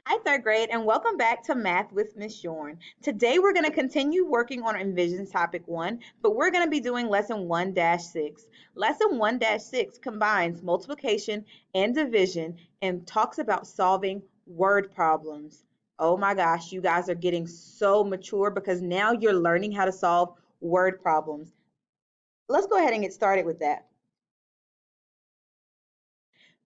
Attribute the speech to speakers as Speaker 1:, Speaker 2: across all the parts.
Speaker 1: Hi, third grade, and welcome back to Math with Miss Yorn. Today we're going to continue working on Envision Topic 1, but we're going to be doing Lesson 1-6. Lesson 1-6 combines multiplication and division and talks about solving word problems. Oh my gosh, you guys are getting so mature because now you're learning how to solve word problems. Let's go ahead and get started with that.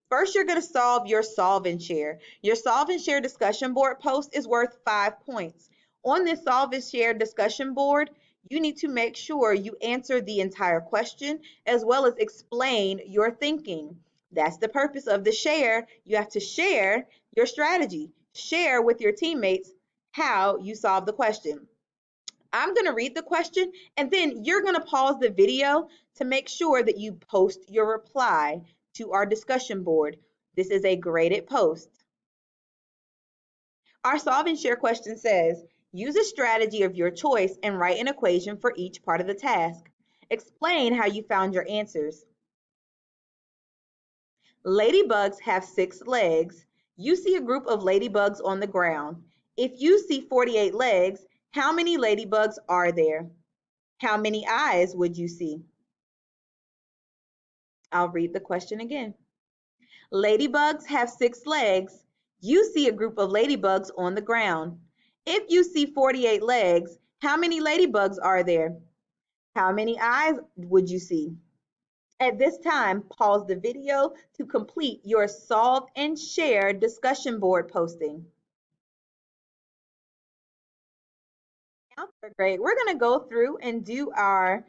Speaker 1: First, you're going to solve your solve and share. Your solve and share discussion board post is worth 5 points. On this solve and share discussion board, you need to make sure you answer the entire question as well as explain your thinking. That's the purpose of the share. You have to share your strategy, share with your teammates how you solve the question. I'm going to read the question and then you're going to pause the video to make sure that you post your reply to our discussion board. This is a graded post. Our solve and share question says, use a strategy of your choice and write an equation for each part of the task. Explain how you found your answers. Ladybugs have 6 legs. You see a group of ladybugs on the ground. If you see 48 legs, how many ladybugs are there? How many eyes would you see? I'll read the question again. Ladybugs have 6 legs. You see a group of ladybugs on the ground. If you see 48 legs, how many ladybugs are there? How many eyes would you see? At this time, pause the video to complete your solve and share discussion board posting. Now, third grade, we're going to go through and do our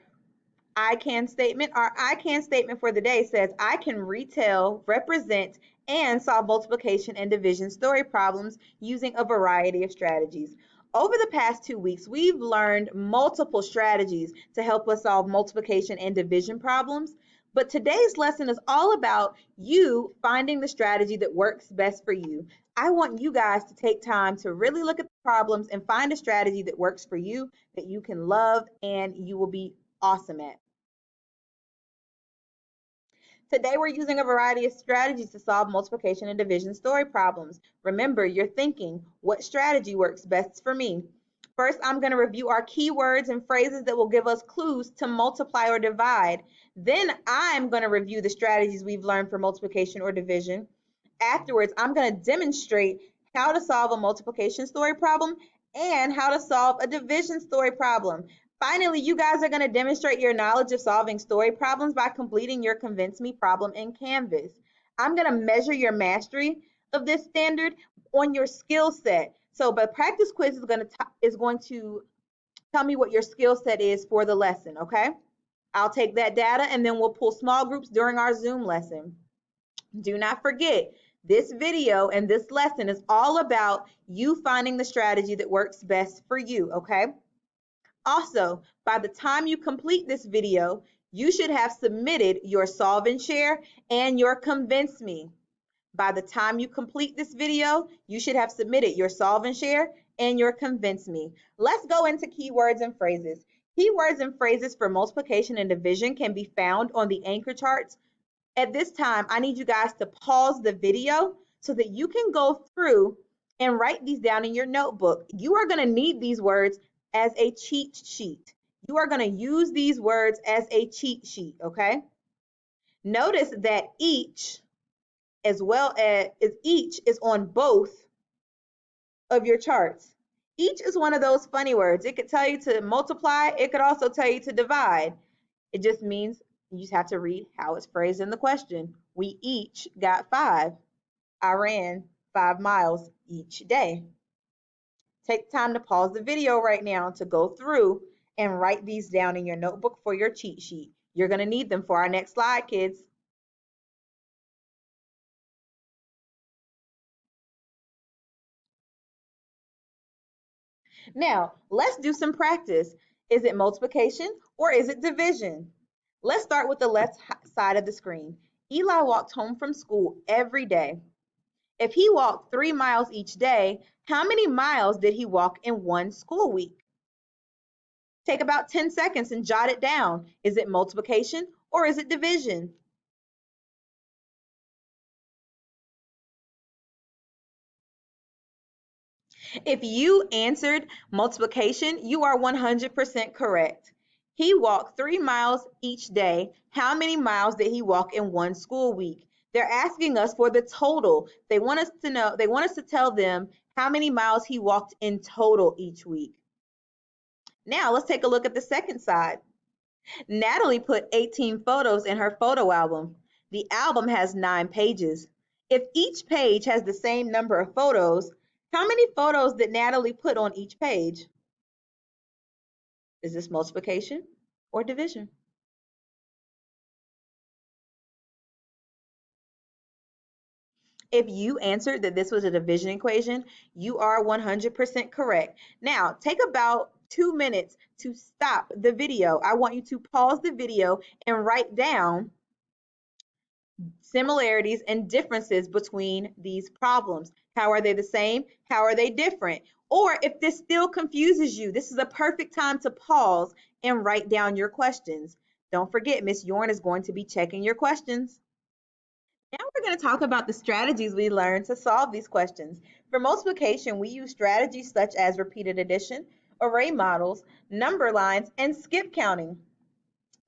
Speaker 1: I can statement. Our I can statement for the day says I can retell, represent, and solve multiplication and division story problems using a variety of strategies. Over the past 2 weeks, we've learned multiple strategies to help us solve multiplication and division problems. But today's lesson is all about you finding the strategy that works best for you. I want you guys to take time to really look at the problems and find a strategy that works for you, that you can love, and you will be awesome at. Today we're using a variety of strategies to solve multiplication and division story problems. Remember, you're thinking, what strategy works best for me? First, I'm going to review our keywords and phrases that will give us clues to multiply or divide. Then I'm going to review the strategies we've learned for multiplication or division. Afterwards, I'm going to demonstrate how to solve a multiplication story problem and how to solve a division story problem. Finally, you guys are going to demonstrate your knowledge of solving story problems by completing your Convince Me problem in Canvas. I'm going to measure your mastery of this standard on your skill set. So the practice quiz is going to tell me what your skill set is for the lesson, okay? I'll take that data and then we'll pull small groups during our Zoom lesson. Do not forget, this video and this lesson is all about you finding the strategy that works best for you, okay? Also, by the time you complete this video, you should have submitted your solve and share and your convince me. By the time you complete this video, you should have submitted your solve and share and your convince me. Let's go into keywords and phrases. Keywords and phrases for multiplication and division can be found on the anchor charts. At this time, I need you guys to pause the video so that you can go through and write these down in your notebook. You are going to need these words as a cheat sheet. You are going to use these words as a cheat sheet, okay? Notice that each as well as each is on both of your charts. Each is one of those funny words. It could tell you to multiply, it could also tell you to divide. It just means you just have to read how it's phrased in the question. We each got 5. I ran 5 miles each day. Take time to pause the video right now to go through and write these down in your notebook for your cheat sheet. You're going to need them for our next slide, kids. Now, let's do some practice. Is it multiplication or is it division? Let's start with the left side of the screen. Eli walked home from school every day. If he walked 3 miles each day, how many miles did he walk in one school week? Take about 10 seconds and jot it down. Is it multiplication or is it division? If you answered multiplication, you are 100% correct. He walked 3 miles each day. How many miles did he walk in one school week? They're asking us for the total. They want us to know, they want us to tell them how many miles he walked in total each week. Now let's take a look at the second side. Natalie put 18 photos in her photo album. The album has 9 pages. If each page has the same number of photos, how many photos did Natalie put on each page? Is this multiplication or division? If you answered that this was a division equation, you are 100% correct. Now, take about 2 minutes to stop the video. I want you to pause the video and write down similarities and differences between these problems. How are they the same? How are they different? Or if this still confuses you, this is a perfect time to pause and write down your questions. Don't forget, Miss Yorn is going to be checking your questions. Now we're going to talk about the strategies we learned to solve these questions. For multiplication, we use strategies such as repeated addition, array models, number lines, and skip counting.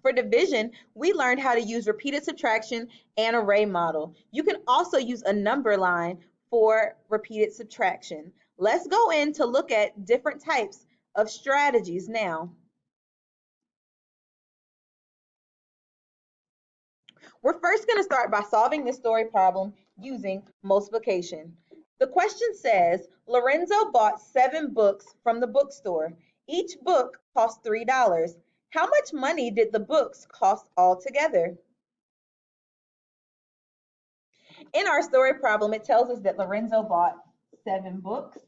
Speaker 1: For division, we learned how to use repeated subtraction and array model. You can also use a number line for repeated subtraction. Let's go in to look at different types of strategies now. We're first going to start by solving this story problem using multiplication. The question says, Lorenzo bought 7 books from the bookstore. Each book cost $3. How much money did the books cost altogether? In our story problem, it tells us that Lorenzo bought 7 books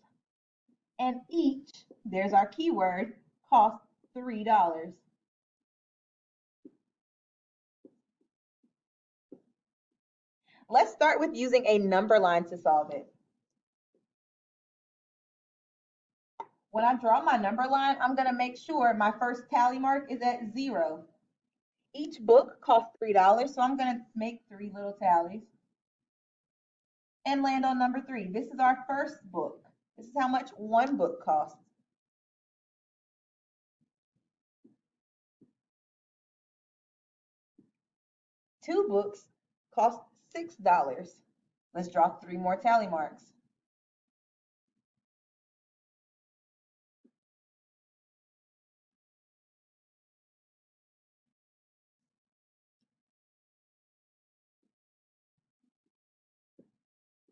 Speaker 1: and each, there's our keyword, cost $3. Let's start with using a number line to solve it. When I draw my number line, I'm going to make sure my first tally mark is at 0. Each book costs $3, so I'm going to make 3 little tallies and land on number 3. This is our first book. This is how much one book costs. Two books cost $6. Let's draw 3 more tally marks.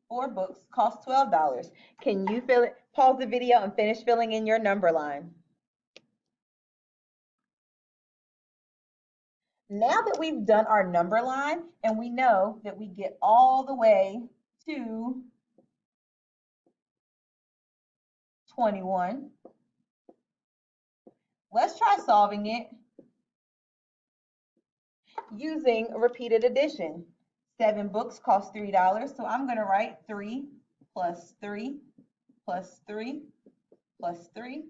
Speaker 1: Four books cost $12. Can you fill it? Pause the video and finish filling in your number line. Now that we've done our number line and we know that we get all the way to 21, let's try solving it using repeated addition. 7 books cost $3, so I'm going to write 3 plus 3 plus 3 plus 3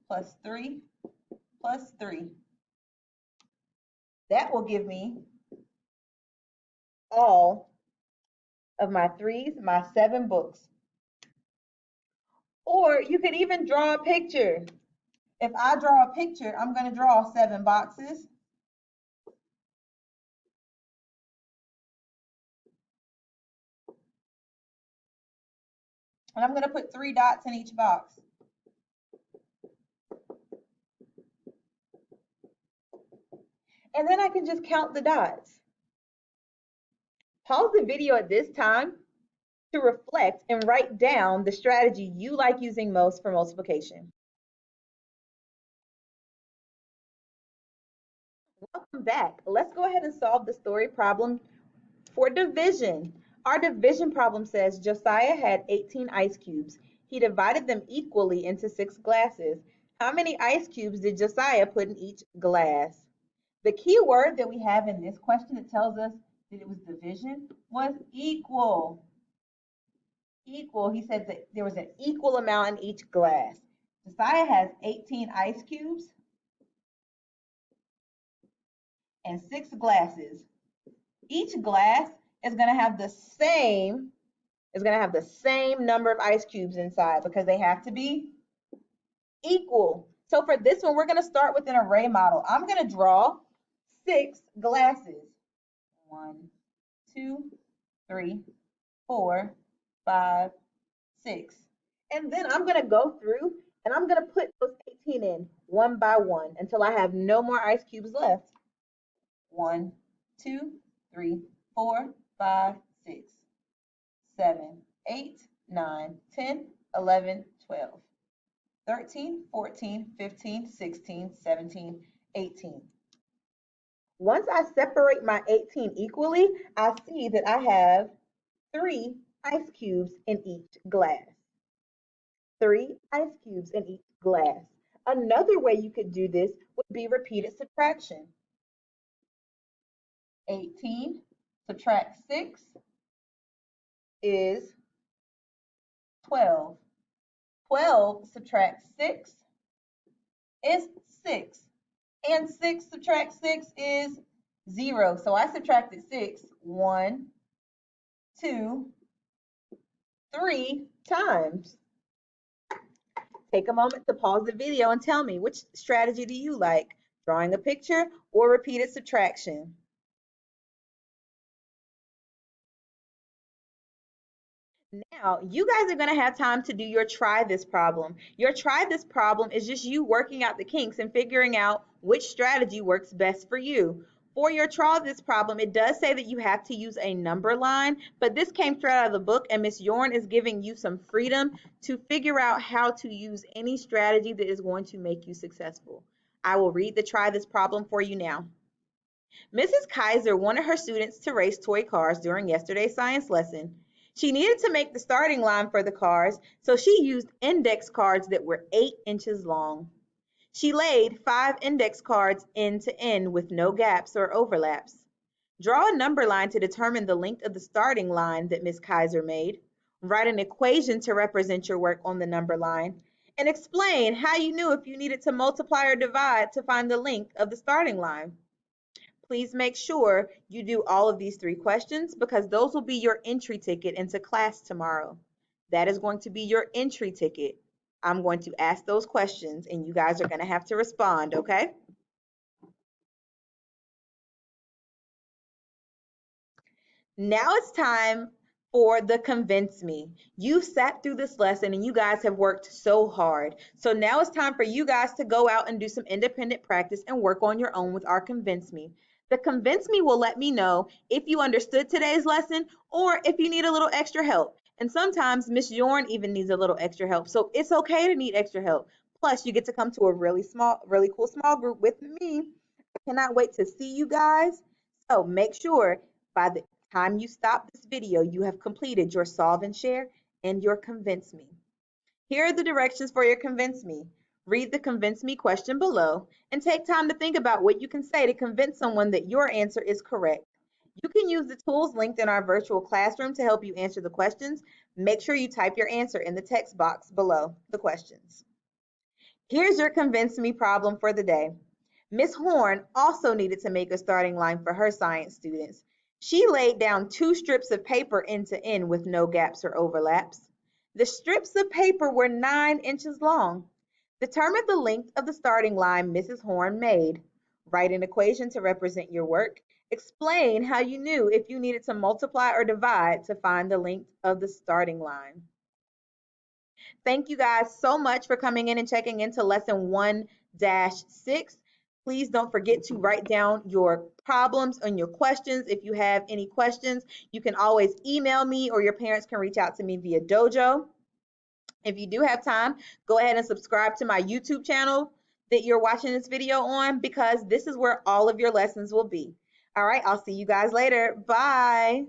Speaker 1: plus 3 plus 3. That will give me all of my 3s, my 7 books. Or you could even draw a picture. If I draw a picture, I'm going to draw 7 boxes. And I'm going to put 3 dots in each box. And then I can just count the dots. Pause the video at this time to reflect and write down the strategy you like using most for multiplication. Welcome back. Let's go ahead and solve the story problem for division. Our division problem says Josiah had 18 ice cubes. He divided them equally into 6 glasses. How many ice cubes did Josiah put in each glass? The key word that we have in this question that tells us that it was division was equal. Equal, he said that there was an equal amount in each glass. Josiah has 18 ice cubes and 6 glasses. Each glass is going to have the same is going to have the same number of ice cubes inside because they have to be equal. So for this one, we're going to start with an array model. I'm going to draw 6 glasses. 1, 2, 3, 4, 5, 6. And then I'm going to go through and I'm going to put those 18 in one by one until I have no more ice cubes left. 1, 2, 3, 4, 5, 6, 7, 8, 9, 10, 11, 12, 13, 14, 15, 16, 17, 18. Once I separate my 18 equally, I see that I have 3 ice cubes in each glass. 3 ice cubes in each glass. Another way you could do this would be repeated subtraction. 18 subtract 6 is 12. 12 subtract 6 is 6. And 6 subtract 6 is 0. So I subtracted 6 1, 2, 3 times. Take a moment to pause the video and tell me, which strategy do you like? Drawing a picture or repeated subtraction? Now, you guys are going to have time to do your try this problem. Your try this problem is just you working out the kinks and figuring out which strategy works best for you. For your try this problem, it does say that you have to use a number line, but this came straight out of the book, and Miss Yorn is giving you some freedom to figure out how to use any strategy that is going to make you successful. I will read the try this problem for you now. Mrs. Kaiser wanted her students to race toy cars during yesterday's science lesson. She needed to make the starting line for the cars, so she used index cards that were 8 inches long. She laid 5 index cards end to end with no gaps or overlaps. Draw a number line to determine the length of the starting line that Ms. Kaiser made. Write an equation to represent your work on the number line. And explain how you knew if you needed to multiply or divide to find the length of the starting line. Please make sure you do all of these 3 questions because those will be your entry ticket into class tomorrow. That is going to be your entry ticket. I'm going to ask those questions and you guys are going to have to respond, okay? Now it's time for the convince me. You've sat through this lesson and you guys have worked so hard. So now it's time for you guys to go out and do some independent practice and work on your own with our convince me. The convince me will let me know if you understood today's lesson or if you need a little extra help. And sometimes Miss Yorn even needs a little extra help. So it's okay to need extra help. Plus, you get to come to a really cool small group with me. I cannot wait to see you guys. So make sure by the time you stop this video, you have completed your solve and share and your convince me. Here are the directions for your convince me. Read the convince me question below and take time to think about what you can say to convince someone that your answer is correct. You can use the tools linked in our virtual classroom to help you answer the questions. Make sure you type your answer in the text box below the questions. Here's your convince me problem for the day. Miss Horn also needed to make a starting line for her science students. She laid down 2 strips of paper end to end with no gaps or overlaps. The strips of paper were 9 inches long. Determine the length of the starting line Mrs. Horn made. Write an equation to represent your work. Explain how you knew if you needed to multiply or divide to find the length of the starting line. Thank you guys so much for coming in and checking into lesson 1-6. Please don't forget to write down your problems and your questions. If you have any questions, you can always email me or your parents can reach out to me via Dojo. If you do have time, go ahead and subscribe to my YouTube channel that you're watching this video on because this is where all of your lessons will be. All right, I'll see you guys later. Bye.